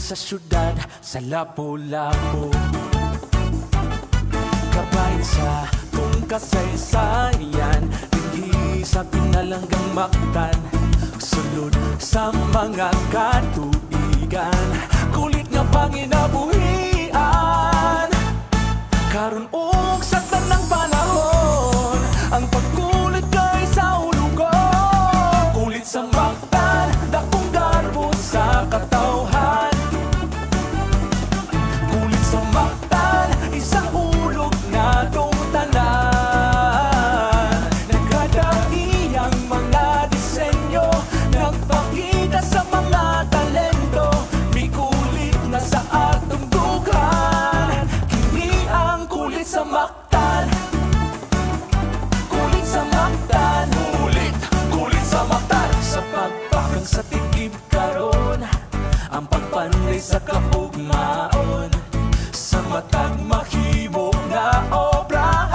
sa syudad, sa Lapu-Lapu. Kabayan sa kung kasaysayan, tinghi sa pinalanggang Mactan, sulod sa mga katuigan, kulit nga panginabuhian. Karon og sa tanang panahon, ang pagkulit kay sa ulugon. Kulit sa Mactan, dakong garbo sa katawhan. Kulit sa Mactan, isang ulog na tong tanan. Nagkadai ang mga disenyo, nagpakita sa mga talento. May kulit na sa atong dughan, kini ang kulit sa Mactan. Kulit sa Mactan, kulit sa Mactan. Sa pagpakang sa tigib karon, ang pagpanday sa kaugmaon, sa matag mahibog na obra,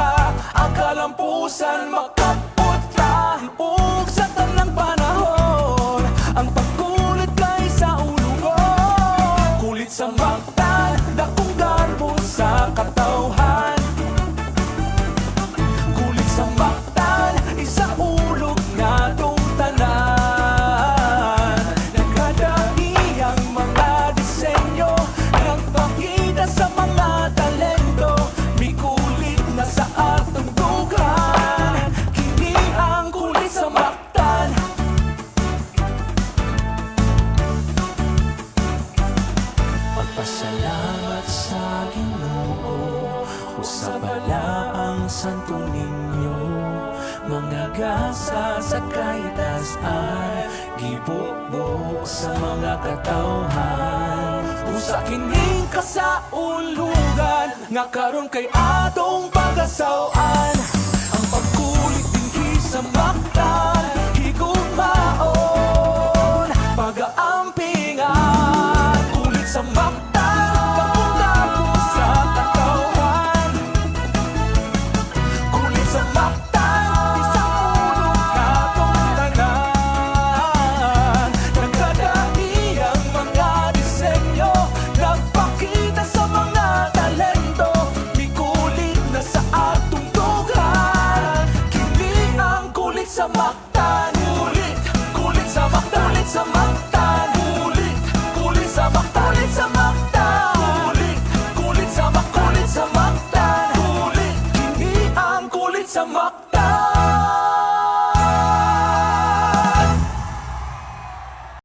ang kalampusan makaputla. Ug sa tanang panahon, ang pagkulit kay sa ulugon. Kulit sa Mactan, dakong garbo sa katawhan. Kulit sa Mactan, isa ulog na tong tanan. Nagkadai ang mga disenyo, nagpakita sa mga talento. May kulit na sa atong dughan, kini ang kulit sa Mactan. Pagpasalamat sa Ginoo, usab bala ang Santo Niño. Mga gasa sa kaitasan, gibubo sa mga katawhan. Usa kining kasaulugan, nga karon kay atong pagasawan. Ang pagkulit dinhi sa Mactan, higugmaon.